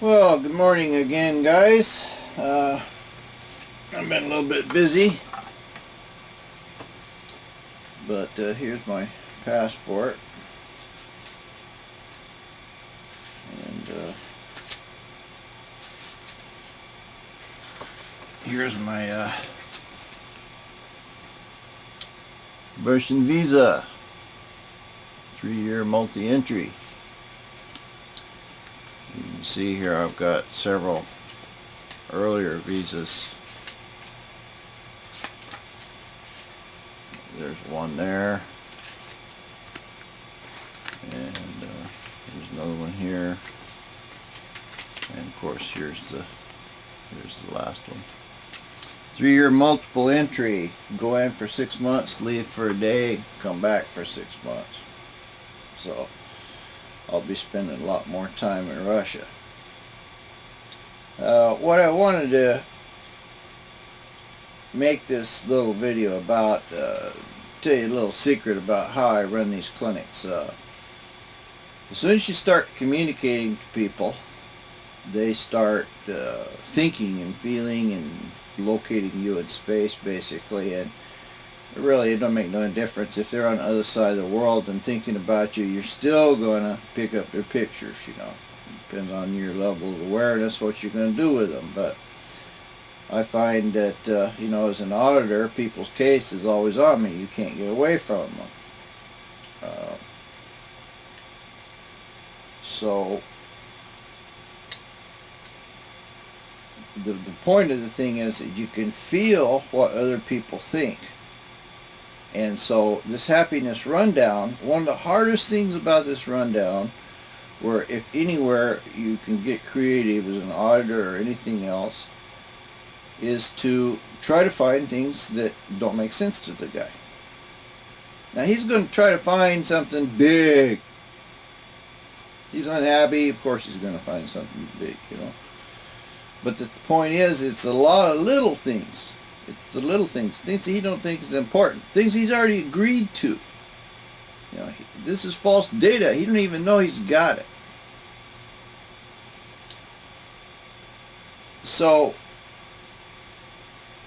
Well, good morning again, guys. I've been a little bit busy, but here's my passport, and here's my Russian visa, 3-year multi-entry. You can see here I've got several earlier visas. There's one there, and there's another one here, and of course here's the last one. 3-year multiple entry. Go in for 6 months, leave for a day, come back for 6 months. So I'll be spending a lot more time in Russia. What I wanted to make this little video about, tell you a little secret about how I run these clinics. As soon as you start communicating to people, they start thinking and feeling and locating you in space, basically, and really it don't make no difference if they're on the other side of the world and thinking about you. You're still going to pick up their pictures, you know. Depends on your level of awareness what you're going to do with them. But I find that you know, as an auditor, people's case is always on me. You can't get away from them. So the point of the thing is that you can feel what other people think. And so this happiness rundown, one of the hardest things about this rundown, where if anywhere you can get creative as an auditor or anything else, is to try to find things that don't make sense to the guy. Now he's going to try to find something big. He's unhappy, of course he's going to find something big, you know. But the point is, it's a lot of little things. It's the little things, things he don't think is important, things he's already agreed to. You know, this is false data. He don't even know he's got it. So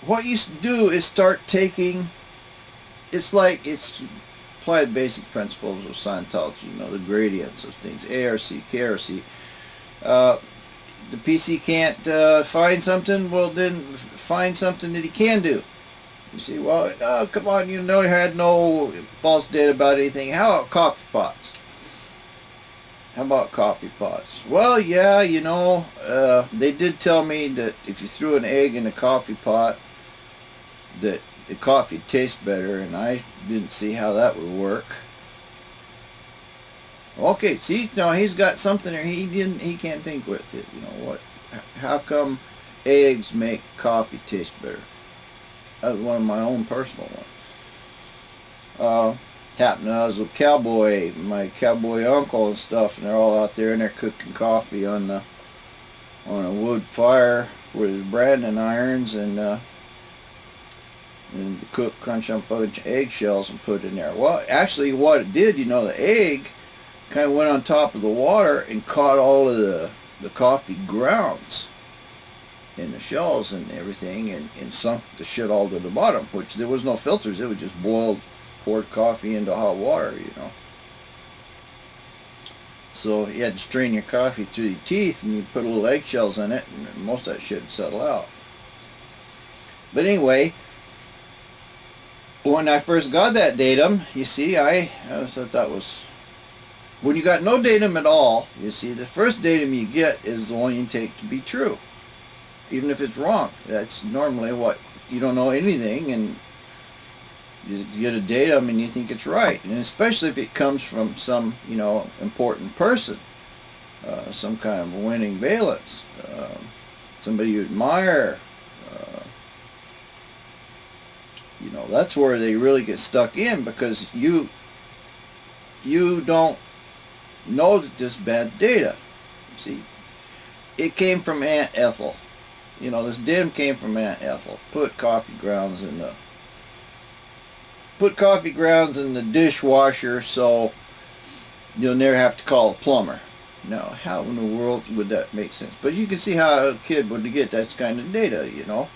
what you do is start taking, it's applied basic principles of Scientology, you know, the gradients of things, ARC, KRC. The PC can't find something, well then find something that he can do. You see, well, no, come on, you know, he had no false data about anything. How about coffee pots? How about coffee pots? Well, yeah, you know, they did tell me that if you threw an egg in a coffee pot, that the coffee tastes better, and I didn't see how that would work. Okay, see, now he's got something there he can't think with it. You know what? How come eggs make coffee taste better? That was one of my own personal ones. Happened I was with my cowboy uncle and stuff, and they're all out there and they're cooking coffee on a wood fire with branding irons, and the cook crunched up a bunch of eggshells and put it in there. Well, actually, what it did, you know, the egg kind of went on top of the water and caught all of the coffee grounds and the shells and everything, and sunk the shit all to the bottom, which there was no filters. It was just poured coffee into hot water, you know. So you had to strain your coffee through your teeth, and you put little eggshells in it, and most of that shit would settle out. But anyway, when I first got that datum, you see, I thought that was, when you got no datum at all, you see, the first datum you get is the one you take to be true, even if it's wrong. That's normally what, you don't know anything, and you get a datum and you think it's right, and especially if it comes from some, you know, important person, some kind of winning valence, somebody you admire. You know, that's where they really get stuck in, because you don't know that this bad data. See, it came from Aunt Ethel. You know, this datum came from Aunt Ethel. Put coffee grounds in the dishwasher so you'll never have to call a plumber. Now, how in the world would that make sense? But you can see how a kid would get that kind of data, you know.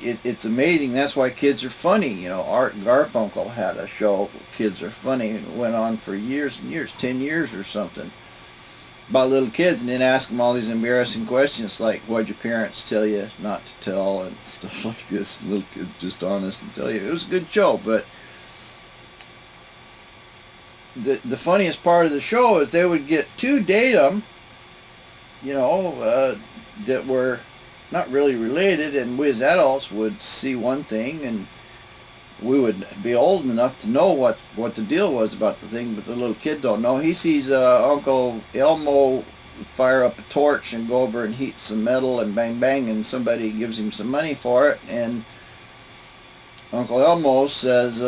It's amazing. That's why kids are funny. You know, Art Garfunkel had a show, Kids Are Funny, and it went on for years and years, 10 years or something, about little kids, and then ask them all these embarrassing questions like, what'd your parents tell you not to tell, and stuff like this. Little kids just honest and tell you. It was a good show, but the funniest part of the show is they would get two datum, you know, that were not really related, and we as adults would see one thing, and we would be old enough to know what the deal was about the thing, but the little kid don't know. He sees Uncle Elmo fire up a torch and go over and heat some metal and bang bang, and somebody gives him some money for it, and Uncle Elmo says,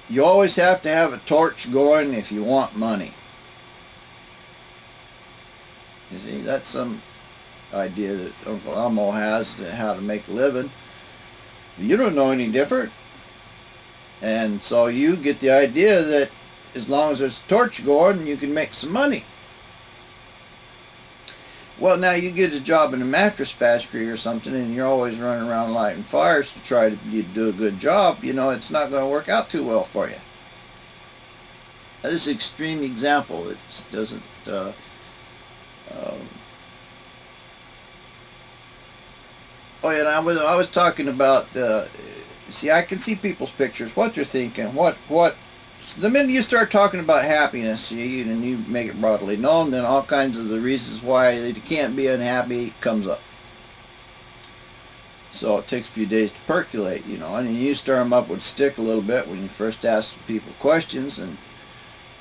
you always have to have a torch going if you want money. You see, that's some idea that Uncle Elmo has to how to make a living. You don't know any different. And so you get the idea that as long as there's a torch going, you can make some money. Well, now you get a job in a mattress factory or something, and you're always running around lighting fires to try to do a good job. You know, it's not going to work out too well for you. This is an extreme example. It doesn't... oh yeah, and I was talking about see, I can see people's pictures, what they're thinking, what so the minute you start talking about happiness, see, and you make it broadly known, then all kinds of the reasons why they can't be unhappy comes up. So it takes a few days to percolate, you know, and then you stir them up with a stick a little bit when you first ask people questions and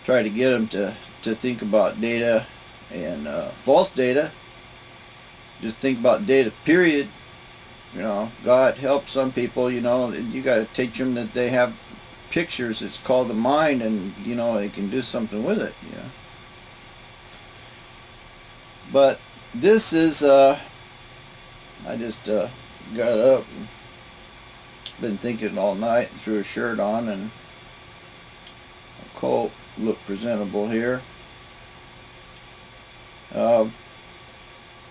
try to get them to think about data and false data. Just think about data, period. You know, God helps some people, you know, you got to teach them that they have pictures. It's called the mind, and, you know, they can do something with it, you know. But this is, I just got up and been thinking all night, threw a shirt on and a coat, look presentable here.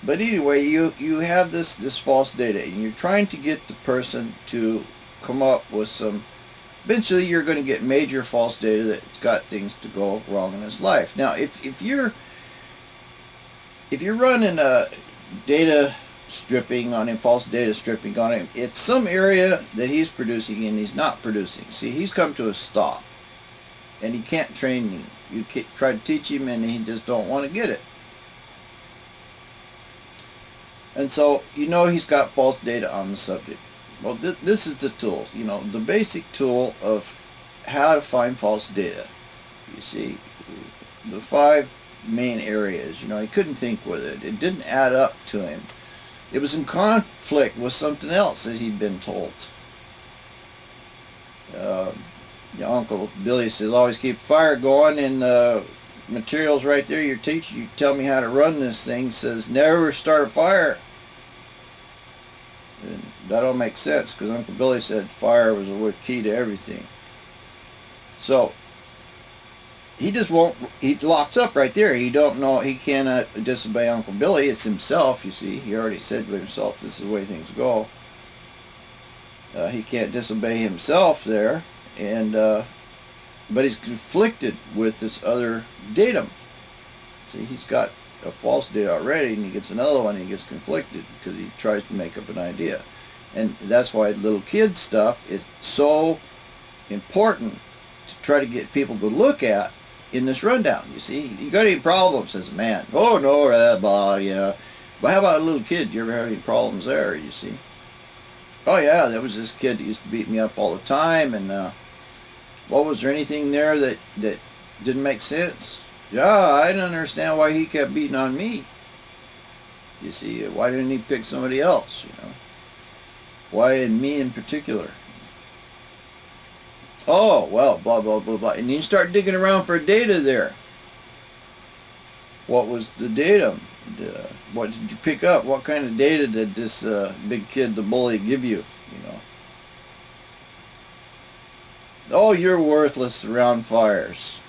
But anyway, you have this false data, and you're trying to get the person to come up with some. Eventually, you're going to get major false data that's got things to go wrong in his life. Now, if you're running a data stripping on him, false data stripping on him, it's some area that he's producing and he's not producing. See, he's come to a stop, and he can't train you. You try to teach him, and he just don't want to get it. And so, you know, he's got false data on the subject. Well, this is the tool, you know, the basic tool of how to find false data. You see, the 5 main areas, you know, he couldn't think with it. It didn't add up to him. It was in conflict with something else that he'd been told. Your Uncle Billy says, always keep fire going, and materials right there you're teaching. You tell me how to run this thing. He says, never start a fire. And that don't make sense, because Uncle Billy said fire was the key to everything. So he just won't, he locks up right there. He don't know, he cannot disobey Uncle Billy. It's himself, you see. He already said to himself, this is the way things go. He can't disobey himself there, and but he's conflicted with this other datum. See, he's got a false data already, and he gets another one, and he gets conflicted because he tries to make up an idea. And that's why little kid stuff is so important to try to get people to look at in this rundown. You see, you got any problems as a man? Oh no, blah, yeah. But how about a little kid? You ever have any problems there? You see? Oh yeah, there was this kid that used to beat me up all the time, and what, was there anything there that didn't make sense? Yeah, I didn't understand why he kept beating on me. You see, why didn't he pick somebody else, you know? Why me in particular? Oh, well, blah, blah, blah, blah. And you start digging around for data there. What was the datum? What did you pick up? What kind of data did this big kid, the bully, give you, you know? Oh, you're worthless around fires.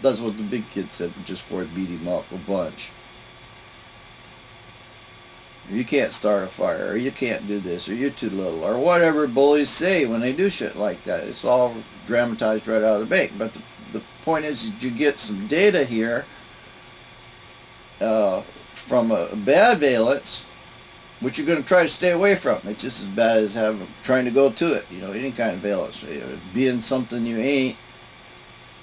That's what the big kid said just before I beat him up a bunch. You can't start a fire, or you can't do this, or you're too little, or whatever bullies say when they do shit like that. It's all dramatized right out of the bank. But the point is you get some data here from a bad valence, which you're going to try to stay away from. It's just as bad as trying to go to it. You know, any kind of valence. You know, being something you ain't,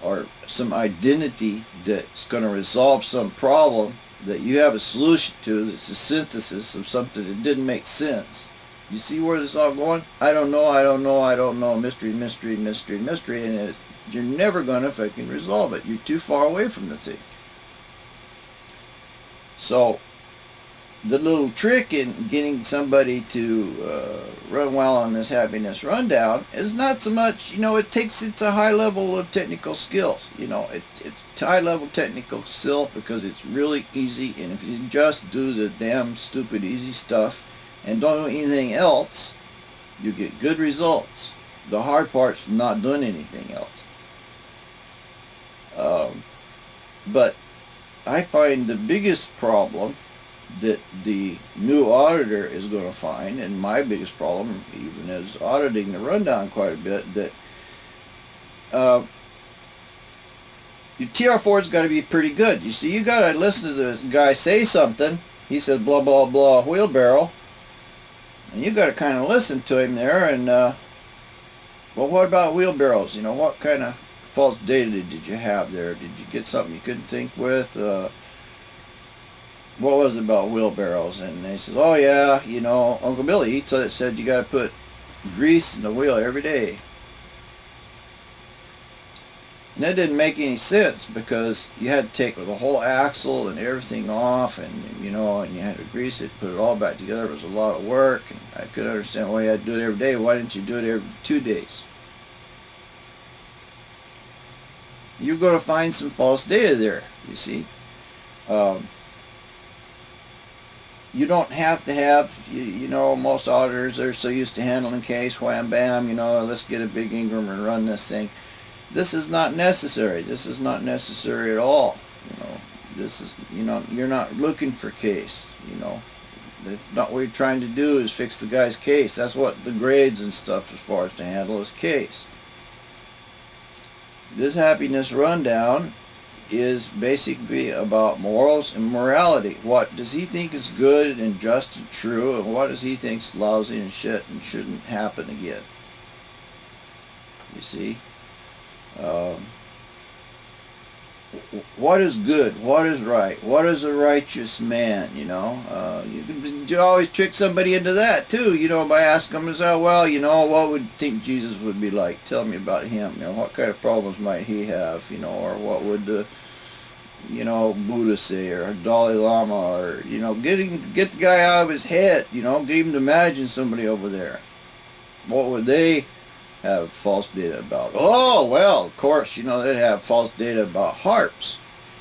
or some identity that's going to resolve some problem that you have a solution to, that's a synthesis of something that didn't make sense. You see where this is all going? I don't know, mystery, and you're never going to fucking resolve it. You're too far away from the thing. So, the little trick in getting somebody to run well on this happiness rundown is not so much, you know, it's a high level of technical skills. You know, it's high level technical skill because it's really easy, and if you just do the damn stupid easy stuff and don't do anything else, you get good results. The hard part's not doing anything else. But I find the biggest problem that the new auditor is going to find, and my biggest problem even is auditing the rundown quite a bit, that your TR4's got to be pretty good. You see, you got to listen to this guy say something. He says blah blah blah wheelbarrow, and you got to kind of listen to him there. And well, what about wheelbarrows? You know, what kind of false data did you have there? Did you get something you couldn't think with? What was it about wheelbarrows? And they said, oh yeah, you know, Uncle Billy, he said you got to put grease in the wheel every day. And that didn't make any sense because you had to take the whole axle and everything off, and you know, and you had to grease it, put it all back together. It was a lot of work, and I couldn't understand why you had to do it every day. Why didn't you do it every 2 days? You're going to find some false data there, you see. You don't have to have, you know, most auditors are so used to handling case, wham bam, you know, let's get a big Ingram and run this thing. This is not necessary. This is not necessary at all. You know, this is, you know, you're not looking for case, you know. That's not what you're trying to do is fix the guy's case. That's what the grades and stuff as far as to handle is case. This happiness rundown is basically about morals and morality. What does he think is good and just and true, and what does he think is lousy and shit and shouldn't happen again? You see? What is good? What is right? What is a righteous man? You know, you can always trick somebody into that too. You know, by asking them, oh, well, you know, what would you think Jesus would be like? Tell me about him. You know, what kind of problems might he have? You know, or what would the, you know, Buddha say, or Dalai Lama, or you know, get the guy out of his head. You know, get him to imagine somebody over there. What would they have false data about? Oh, well, of course, you know, they'd have false data about harps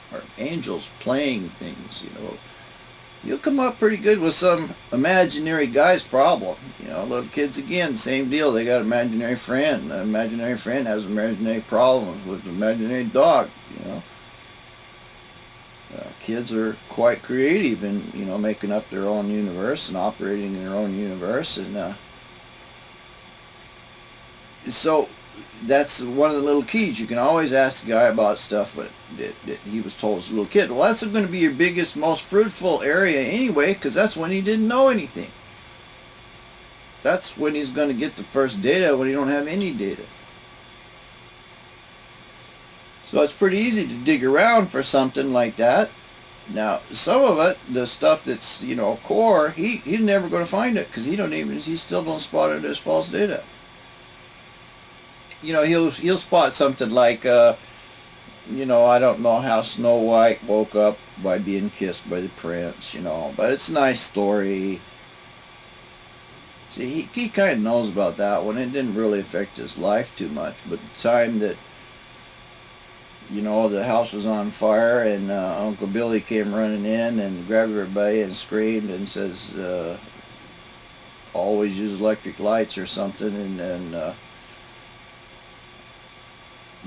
or angels playing things, you know. You'll come up pretty good with some imaginary guy's problem. You know, little kids, again, same deal. They got an imaginary friend. An imaginary friend has imaginary problems with an imaginary dog, you know. Kids are quite creative in, you know, making up their own universe and operating in their own universe, and so that's one of the little keys. You can always ask the guy about stuff that he was told as a little kid. Well, that's going to be your biggest, most fruitful area anyway, because that's when he didn't know anything. That's when he's going to get the first data, when he don't have any data. So it's pretty easy to dig around for something like that. Now, some of it, the stuff that's, you know, core, he's never going to find it because he still don't spot it as false data. You know, he'll spot something like, you know, I don't know how Snow White woke up by being kissed by the prince, you know, but it's a nice story. See, he kind of knows about that one. It didn't really affect his life too much, but the time that, you know, the house was on fire and Uncle Billy came running in and grabbed everybody and screamed and says, always use electric lights or something, and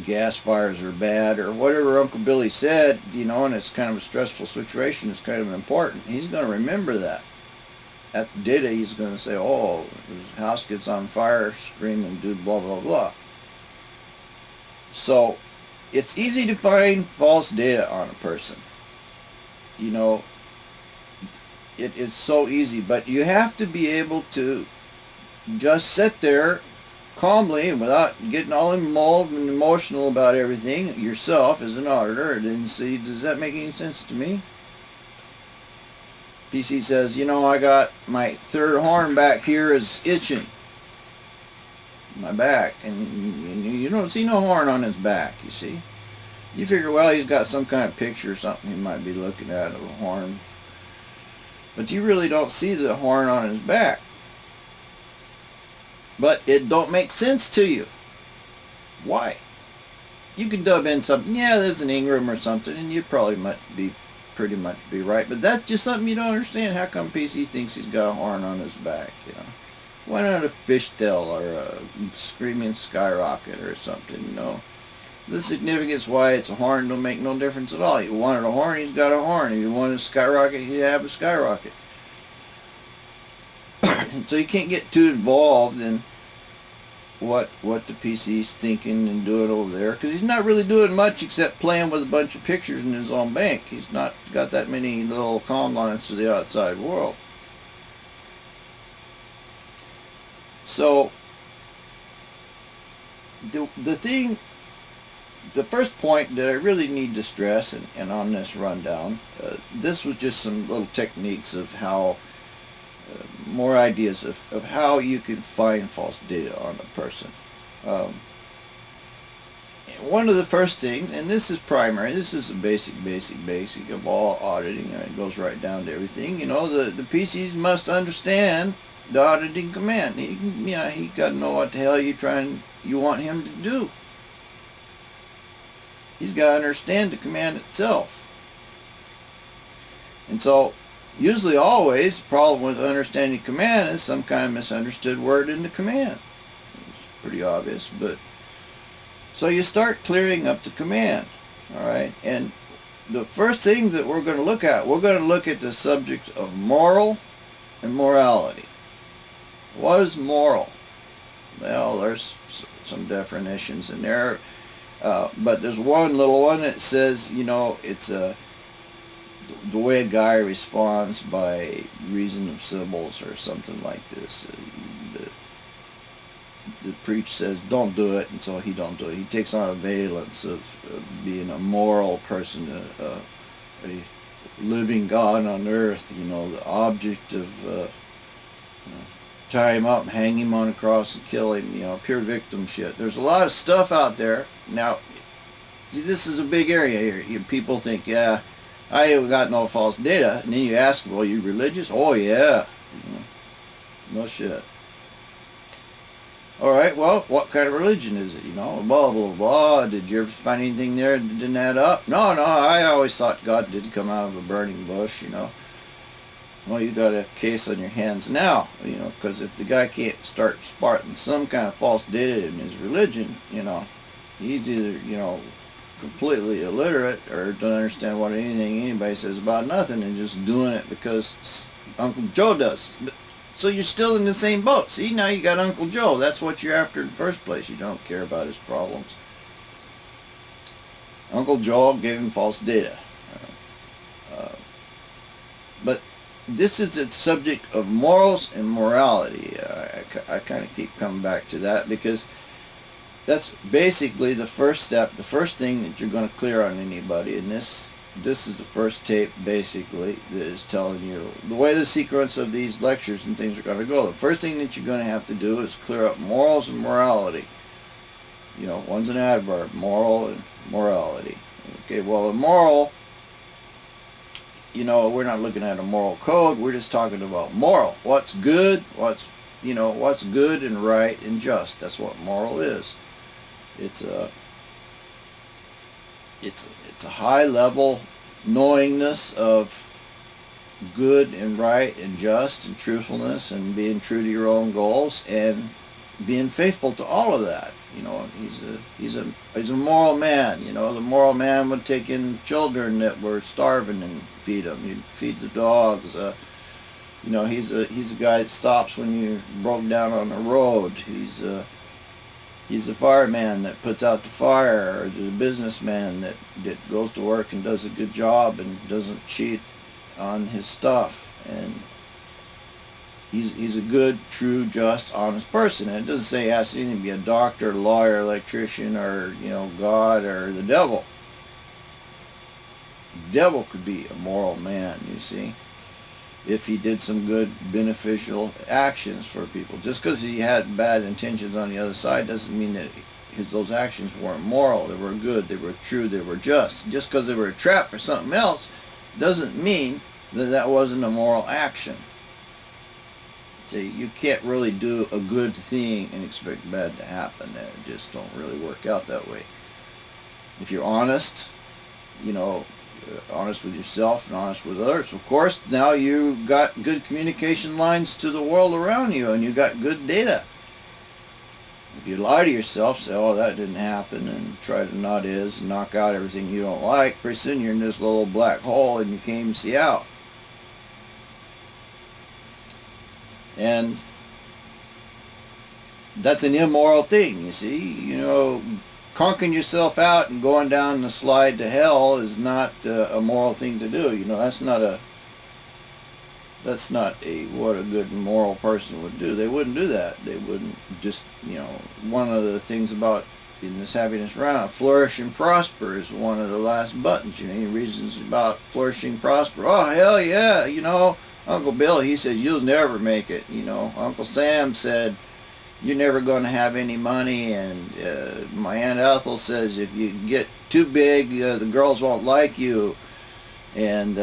gas fires are bad or whatever Uncle Billy said, and it's kind of a stressful situation, it's kind of important. He's going to remember that. At data, he's going to say, oh, his house gets on fire, screaming, dude, blah, blah, blah. So it's easy to find false data on a person. It is so easy, but you have to be able to just sit there calmly and without getting all involved and emotional about everything yourself as an auditor and see, does that make any sense to me? PC says, I got my third horn back here is itching. My back. And you don't see no horn on his back, you see. You figure, well, he's got some kind of picture or something he might be looking at of a horn. But you really don't see the horn on his back. But it don't make sense to you. Why? You can dub in something, yeah, there's an Ingram or something, and you probably pretty much be right. But that's just something you don't understand. How come PC thinks he's got a horn on his back, Why not a fishtail or a screaming skyrocket or something, The significance why it's a horn don't make no difference at all. You wanted a horn, he's got a horn. If you wanted a skyrocket, he'd have a skyrocket. So you can't get too involved in what the PC's thinking and doing over there, because he's not really doing much except playing with a bunch of pictures in his own bank. He's not got that many little comm lines to the outside world. So the first point that I really need to stress, and on this rundown, this was just some little techniques of how, more ideas of how you can find false data on a person. One of the first things, and this is primary, this is the basic of all auditing, and it goes right down to everything, the PCs must understand the auditing command. He got to know what the hell you want him to do. He's got to understand the command itself. And so, usually always, the problem with understanding command is some kind of misunderstood word in the command. It's pretty obvious, but so you start clearing up the command, alright? And the first things that we're going to look at the subject of moral and morality. What is moral? Well, there's some definitions in there, but there's one little one that says, it's the way a guy responds by reason of symbols or something like this. The preach says don't do it, and so he don't do it. He takes on a valence of being a moral person, a living God on earth, the object of tie him up and hang him on a cross and kill him, pure victim shit. There's a lot of stuff out there. Now, see, this is a big area here. People think, yeah, I ain't got no false data. And then you ask, well, you religious? Oh, yeah. No shit. All right, well, what kind of religion is it? Blah, blah, blah. Did you ever find anything there that didn't add up? No, I always thought God did come out of a burning bush, Well, you got a case on your hands now, because if the guy can't start sparking some kind of false data in his religion, he's either, completely illiterate or don't understand what anything anybody says about nothing and just doing it because Uncle Joe does. So you're still in the same boat. See, now you got Uncle Joe. That's what you're after in the first place. You don't care about his problems. Uncle Joe gave him false data. But this is the subject of morals and morality. I kind of keep coming back to that because that's basically the first step, the first thing that you're going to clear on anybody. And this is the first tape, basically, that is telling you the way the sequence of these lectures and things are going to go. The first thing that you're going to have to do is clear up morals and morality. One's an adverb, moral and morality. Okay, well, a moral, we're not looking at a moral code. We're just talking about moral. What's good, what's good and right and just. That's what moral is. It's a high level knowingness of good and right and just and truthfulness and being true to your own goals, and being faithful to all of that. You know, he's a moral man. You know, the moral man would take in children that were starving and feed them. He'd feed the dogs. You know, he's a guy that stops when you broke down on the road. He's a fireman that puts out the fire, or the businessman that goes to work and does a good job and doesn't cheat on his stuff. And he's a good, true, just, honest person. And it doesn't say he has to be a doctor, lawyer, electrician, or, you know, God or the devil. The devil could be a moral man, you see, if he did some good, beneficial actions for people. Just because he had bad intentions on the other side doesn't mean that those actions weren't moral. They were good, they were true, they were just. Just because they were a trap for something else doesn't mean that that wasn't a moral action. See, you can't really do a good thing and expect bad to happen. It just don't really work out that way. If you're honest, you know, honest with yourself and honest with others, of course, now you got good communication lines to the world around you, and you got good data. If you lie to yourself, say, oh, that didn't happen, and try to not is, and knock out everything you don't like, pretty soon you're in this little black hole and you can't even see out. And that's an immoral thing, you see. You know, conking yourself out and going down the slide to hell is not a moral thing to do. You know, that's not what a good moral person would do. They wouldn't do that. They wouldn't just, you know, one of the things about in this happiness round, flourish and prosper is one of the last buttons. You know, any reasons about flourishing and prosper? Oh, hell yeah, you know, Uncle Bill, he says, you'll never make it. You know, Uncle Sam said, you're never going to have any money. And my Aunt Ethel says, if you get too big, the girls won't like you. And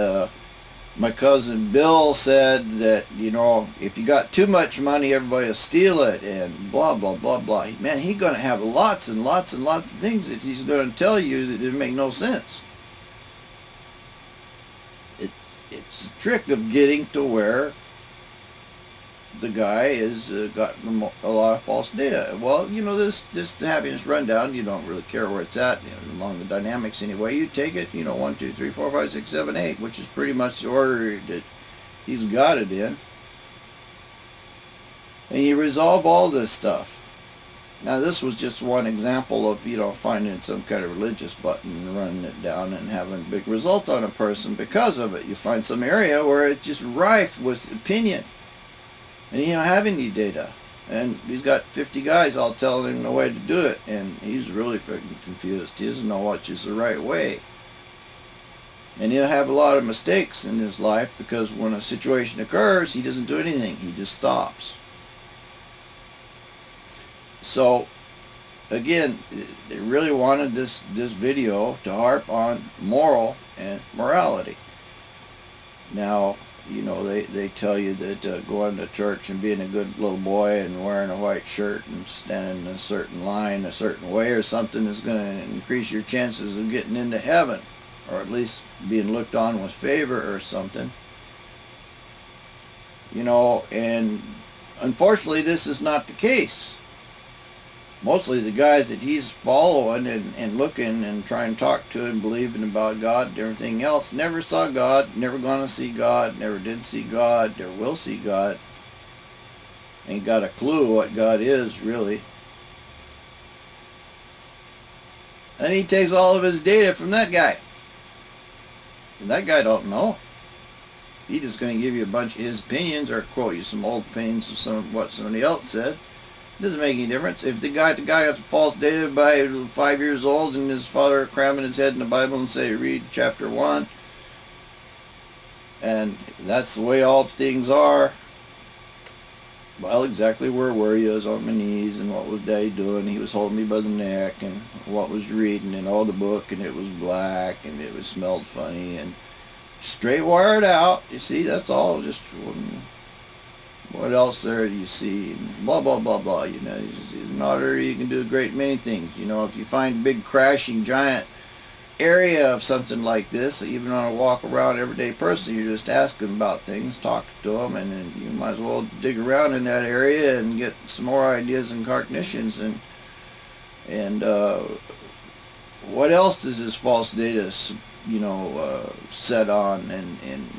my cousin Bill said that, you know, if you got too much money, everybody will steal it, and blah, blah, blah, blah. Man, he's going to have lots and lots and lots of things that he's going to tell you that didn't make no sense. It's a trick of getting to where the guy is got a lot of false data. Well, you know, this happiness rundown, you don't really care where it's at, you know, along the dynamics anyway. You take it, you know, 1, 2, 3, 4, 5, 6, 7, 8, which is pretty much the order that he's got it in. And you resolve all this stuff. Now, this was just one example of, you know, finding some kind of religious button and running it down and having a big result on a person because of it. You find some area where it's just rife with opinion. And he don't have any data. And he's got 50 guys all telling him the way to do it. And he's really freaking confused. He doesn't know which is the right way. And he'll have a lot of mistakes in his life because when a situation occurs, he doesn't do anything. He just stops. So, again, they really wanted this video to harp on moral and morality. Now, you know, they tell you that going to church and being a good little boy and wearing a white shirt and standing in a certain line a certain way or something is going to increase your chances of getting into heaven, or at least being looked on with favor or something. You know, and unfortunately this is not the case. Mostly the guys that he's following and looking and trying to talk to and believing about God and everything else never saw God, never gonna see God, never did see God, never will see God. Ain't got a clue what God is, really. And he takes all of his data from that guy. And that guy don't know. He's just going to give you a bunch of his opinions or quote you some old opinions of what somebody else said. It doesn't make any difference. If the guy got false data by 5 years old and his father cramming his head in the Bible and say, read chapter 1, and that's the way all things are, well, exactly where were you? I was on my knees, and what was Daddy doing? He was holding me by the neck, and what was reading, and all the book, and it was black, and it was smelled funny, and straight wired out. You see, that's all. Just what else there do you see? And blah blah blah blah. You know, he's an auditor. You can do a great many things. You know, if you find big crashing giant area of something like this, even on a walk around everyday person, you're just asking about things, talk to them, and then you might as well dig around in that area and get some more ideas and cognitions. And what else does this false data, set on, and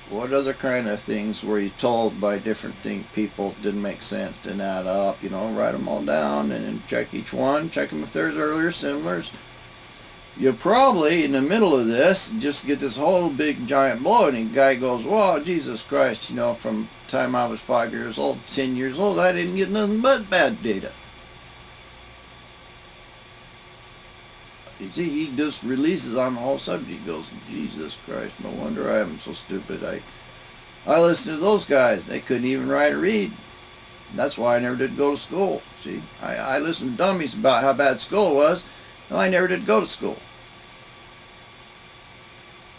what other kind of things were you told by different people didn't make sense, didn't add up? Write them all down and then check each one, check them if there's earlier similars. You'll probably, in the middle of this, just get this whole big giant blow, and the guy goes, "Well, Jesus Christ, from the time I was 5 years old, 10 years old, I didn't get nothing but bad data." You see, he just releases on the whole subject. He goes, "Jesus Christ, no wonder I am so stupid. I listened to those guys. They couldn't even write or read. That's why I never did go to school." See, I listened to dummies about how bad school was. No, I never did go to school.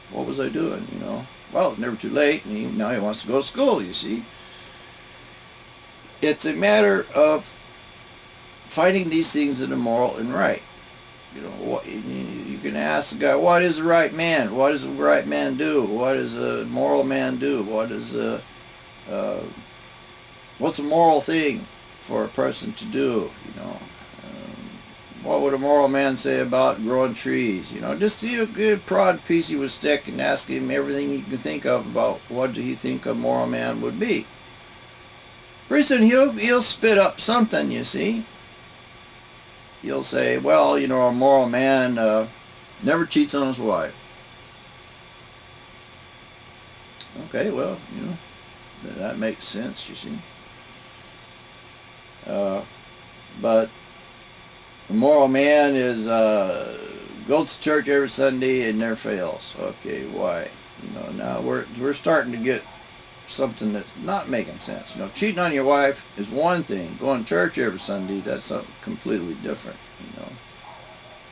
What was I doing, Well, it's never too late, and now he wants to go to school, you see. It's a matter of finding these things that are moral and right. You can ask the guy, what is the right man? What does a right man do? What does a moral man do? What's a moral thing for a person to do, What would a moral man say about growing trees? Just see a good prod piece with a stick and ask him everything he can think of about what do you think a moral man would be. Pretty soon he'll spit up something, you see. He'll say, well, a moral man never cheats on his wife. Okay, well, that makes sense, you see. But a moral man is goes to church every Sunday and never fails. Okay, why? Now we're starting to get something that's not making sense. Cheating on your wife is one thing. Going to church every Sunday, that's something completely different.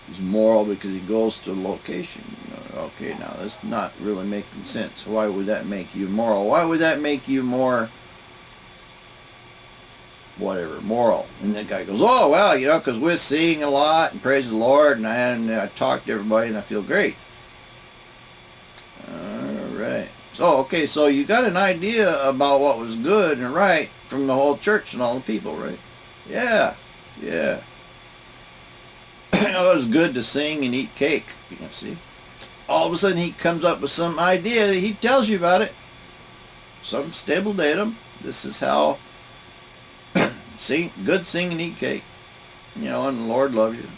He's moral because he goes to a location. Okay, now that's not really making sense. Why would that make you moral? Why would that make you more moral? And the guy goes, oh, well, because we're singing a lot and praise the Lord, and I talk to everybody and I feel great. All right. So you got an idea about what was good and right from the whole church and all the people, right? Yeah. It was good to sing and eat cake, see. All of a sudden he comes up with some idea, he tells you about it. Some stable datum. This is how good sing and eat cake. And the Lord loves you.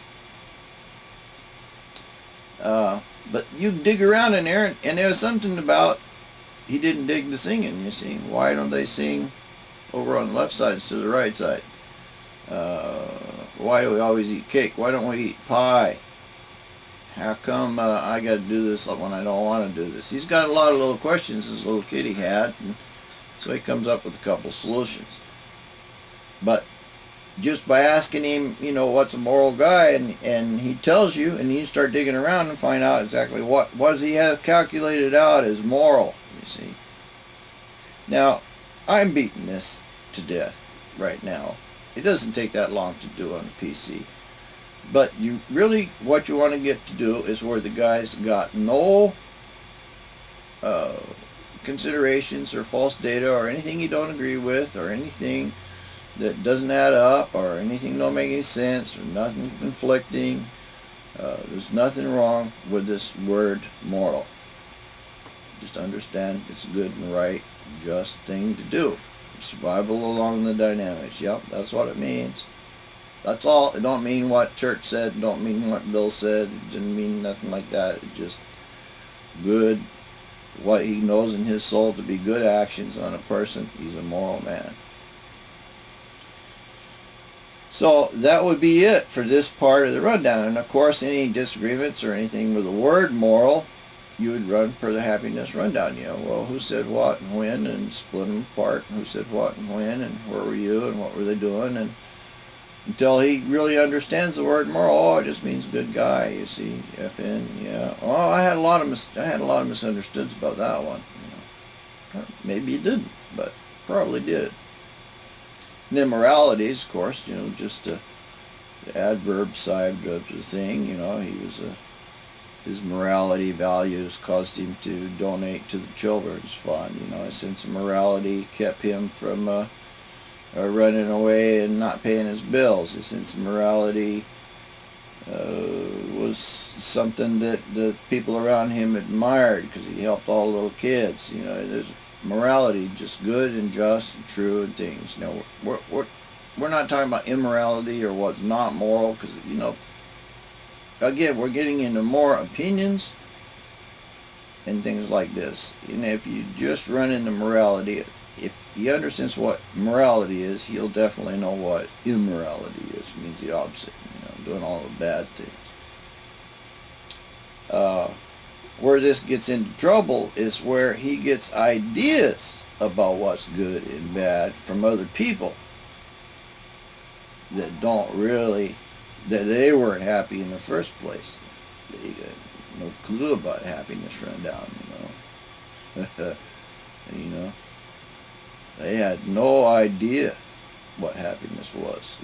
But you dig around in there, and there was something about he didn't dig the singing, you see. Why don't they sing over on the left side instead of the right side? Why do we always eat cake? Why don't we eat pie? How come I got to do this when I don't want to do this? He's got a lot of little questions this little kid he had, and so he comes up with a couple solutions. But just by asking him, what's a moral guy, and he tells you, and you start digging around and find out exactly what does he have calculated out as moral, you see. Now, I'm beating this to death right now. It doesn't take that long to do on a PC. But what you want to get to do is where the guy's got no considerations or false data or anything you don't agree with or anything that doesn't add up or anything don't make any sense or nothing conflicting. There's nothing wrong with this word moral. Just understand it's a good and right, just thing to do. Survival along the dynamics. Yep, that's what it means. That's all. It don't mean what church said. It don't mean what Bill said. It didn't mean nothing like that. It just good, what he knows in his soul to be good actions on a person. He's a moral man. So that would be it for this part of the rundown. And of course, any disagreements or anything with the word moral, you would run per the happiness rundown. Well, who said what and when, and split them apart. Who said what and when, and where were you, and what were they doing, and until he really understands the word moral. Oh, it just means good guy. You see, FN. Yeah. Oh, I had a lot of misunderstoods about that one. Maybe you didn't, but probably did. And then moralities, of course. Just the adverb side of the thing. He was a his morality values caused him to donate to the children's fund. You know, his sense of morality kept him from running away and not paying his bills. His sense of morality was something that the people around him admired because he helped all the little kids. You know, there's morality, just good and just and true and things. You know, we're not talking about immorality or what's not moral, because, you know, again, we're getting into more opinions and things like this. And if you just run into morality, if he understands what morality is, he'll definitely know what immorality is. It means the opposite, you know, doing all the bad things. Where this gets into trouble is where he gets ideas about what's good and bad from other people that don't really, that they weren't happy in the first place. They got no clue about happiness rundown, you know. You know, they had no idea what happiness was.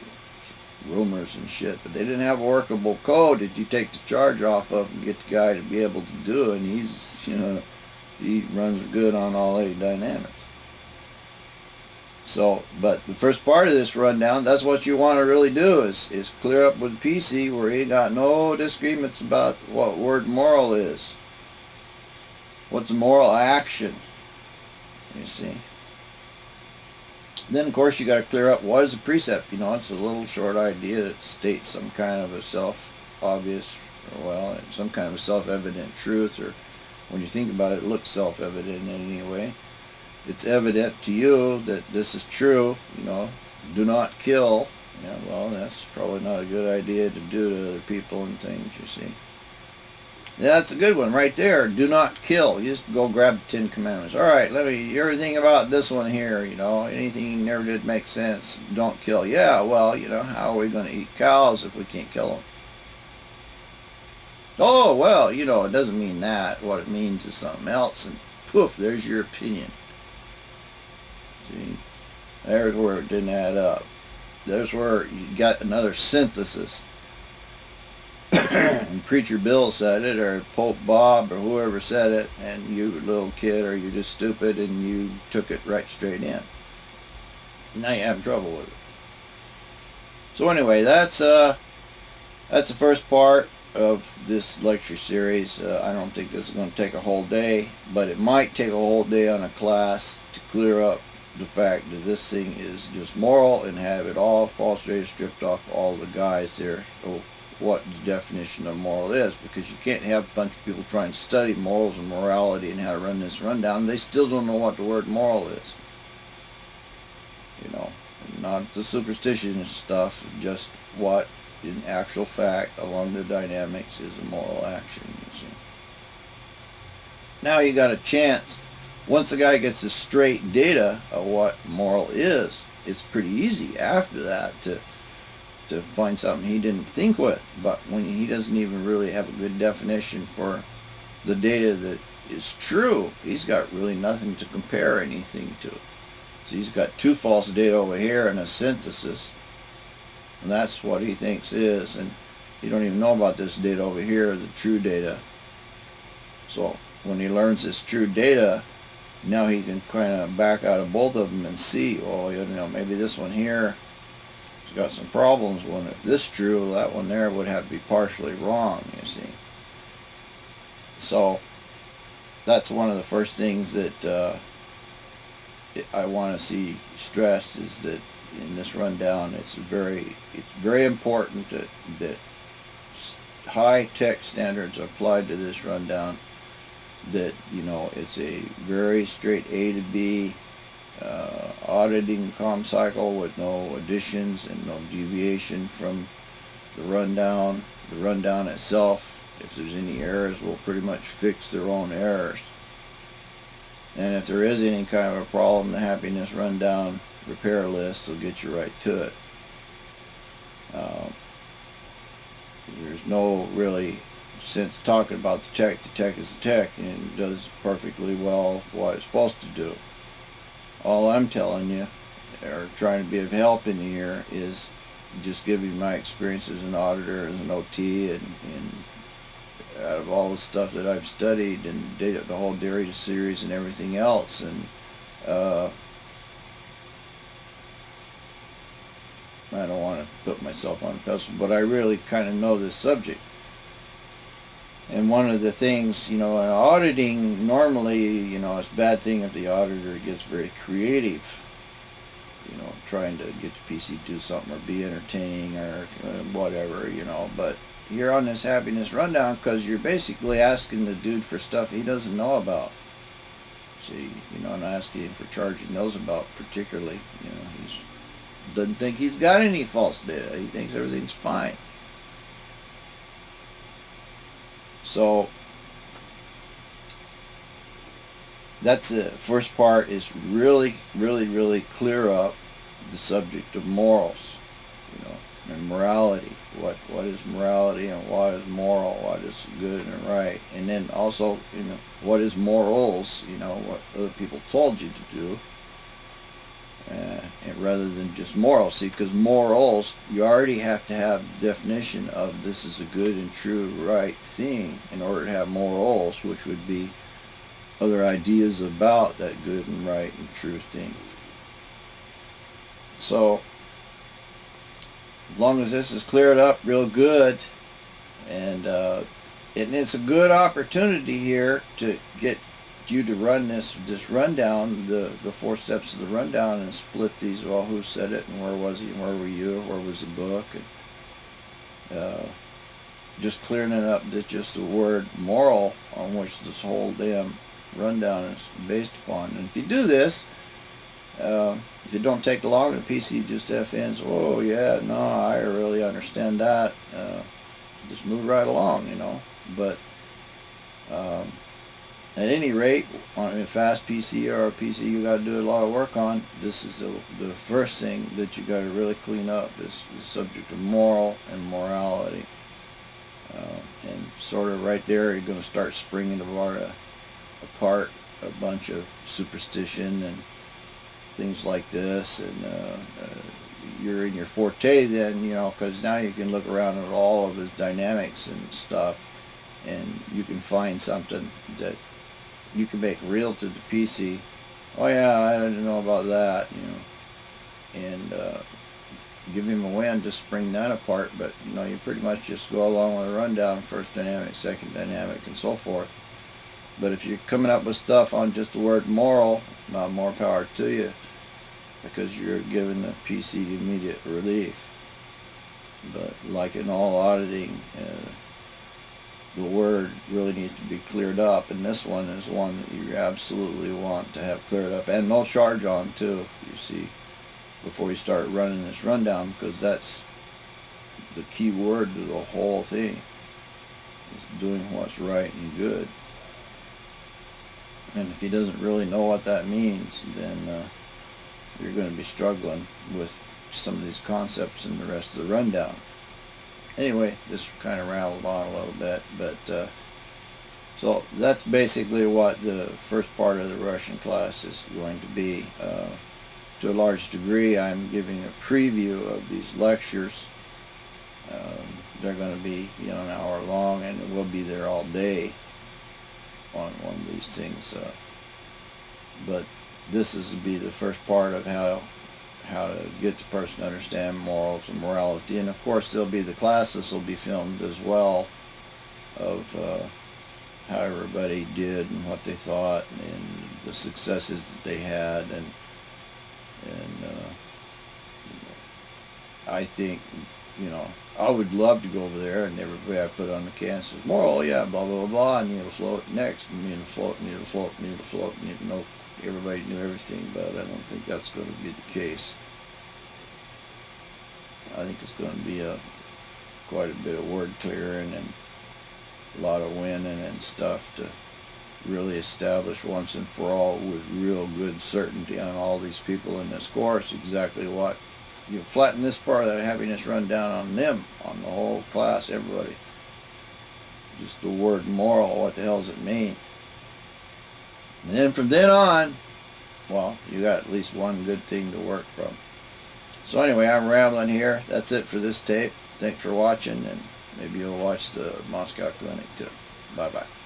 Rumors and shit, but they didn't have a workable code that you take the charge off of and get the guy to be able to do it. And he's, you know, he runs good on all 8 dynamics. So, but the first part of this rundown, that's what you want to really do is clear up with PC where you got no disagreements about what word moral is. What's a moral action? You see. Then, of course, you got to clear up what is a precept. You know, it's a little short idea that states some kind of a self-obvious, or, well, some kind of a self-evident truth, or when you think about it, it looks self-evident in any way. It's evident to you that this is true, you know, do not kill. Yeah, well, that's probably not a good idea to do to other people and things, you see. Yeah, that's a good one right there. Do not kill. You just go grab the 10 Commandments. All right, let me, everything about this one here, you know, anything never did make sense, don't kill. Yeah, well, you know, how are we going to eat cows if we can't kill them? Oh, well, you know, it doesn't mean that. What it means is something else, and poof, there's your opinion. See, there's where it didn't add up. There's where you got another synthesis. And Preacher Bill said it, or Pope Bob, or whoever said it, and you little kid, or you're just stupid, and you took it right straight in. Now you have trouble with it. So anyway, that's the first part of this lecture series. I don't think this is going to take a whole day, but it might take a whole day on a class to clear up the fact that this thing is just moral and have it all falsified, stripped off all the guys there. What the definition of moral is, because you can't have a bunch of people trying to study morals and morality and how to run this rundown. They still don't know what the word moral is. You know, not the superstition stuff, just what in actual fact along the dynamics is a moral action, you see. Now you got a chance, once a guy gets the straight data of what moral is, it's pretty easy after that to find something he didn't think with. But when he doesn't even really have a good definition for the data that is true, he's got really nothing to compare anything to. So he's got 2 false data over here and a synthesis, and that's what he thinks is, and you don't even know about this data over here, the true data. So when he learns this true data, now he can kind of back out of both of them and see, oh, you know, maybe this one here got some problems. Well, if this is true, that one there would have to be partially wrong, you see. So that's one of the first things that I want to see stressed, is that in this rundown it's very important that high-tech standards are applied to this rundown, that, you know, it's a very straight A to B auditing comm cycle with no additions and no deviation from the rundown. The rundown itself, if there's any errors, will pretty much fix their own errors. And if there is any kind of a problem, the happiness rundown repair list will get you right to it. There's no really sense talking about the tech. The tech is the tech, and it does perfectly well what it's supposed to do. All I'm telling you, or trying to be of help in here, is just giving my experience as an auditor, as an OT, and out of all the stuff that I've studied and the whole dairy series and everything else. And I don't want to put myself on a pedestal, but I really kind of know this subject. And one of the things, in auditing, normally, it's a bad thing if the auditor gets very creative, trying to get the PC to do something or be entertaining or whatever, But here on this happiness rundown, because you're basically asking the dude for stuff he doesn't know about. See, and asking him for charge he knows about particularly, he doesn't think he's got any false data. He thinks everything's fine. So that's the first part, is really, really, really clear up the subject of morals, and morality. What is morality and what is moral? What is good and right? And then also, what is morals? What other people told you to do, and rather than just morals. See, because morals, you already have to have the definition of this is a good and true, right thing in order to have morals, which would be other ideas about that good and right and true thing. So, as long as this is cleared up real good, and it's a good opportunity here to get you to run this rundown, the 4 steps of the rundown, and split these. Well, who said it, and where was he, and where were you, where was the book, and just clearing it up to just the word moral, on which this whole damn rundown is based upon. And if you do this, if it don't take long, the PC just FNs, oh yeah, no, I really understand that, just move right along, But at any rate, on a fast PC or a PC you got to do a lot of work on, this is the first thing that you got to really clean up, is the subject of moral and morality. And sort of right there, you're going to start springing apart a bunch of superstition and things like this, and you're in your forte then, because now you can look around at all of his dynamics and stuff, and you can find something that you can make real to the PC. Oh yeah, I didn't know about that, and give him a win to spring that apart. But you pretty much just go along with a rundown, first dynamic, second dynamic, and so forth. But if you're coming up with stuff on just the word moral, not more power to you, because you're giving the PC immediate relief. But like in all auditing, the word really needs to be cleared up, and this one is one that you absolutely want to have cleared up, and no charge on too, you see, before you start running this rundown, because that's the key word to the whole thing, is doing what's right and good. And if he doesn't really know what that means, then you're going to be struggling with some of these concepts in the rest of the rundown. Anyway, this kind of rattled on a little bit, but so that's basically what the first part of the Russian class is going to be. To a large degree, I'm giving a preview of these lectures. They're going to be, an hour long, and we'll be there all day on one of these things. But this is to be the first part of how to get the person to understand morals and morality. And of course, there'll be the classes will be filmed as well of how everybody did and what they thought and the successes that they had, and I think, I would love to go over there and everybody I put on the can says, moral, yeah, blah, blah, blah, and to float next, and to float, to float, to float, and know everybody knew everything, but I don't think that's going to be the case. I think it's going to be quite a bit of word clearing and a lot of winning and stuff to really establish once and for all with real good certainty on all these people in this course exactly what you flatten this part of the happiness rundown on them, on the whole class, everybody. Just the word moral, what the hell does it mean? And then from then on, well, you got at least one good thing to work from. So anyway, I'm rambling here. That's it for this tape. Thanks for watching, and maybe you'll watch the Moscow Clinic too. Bye-bye.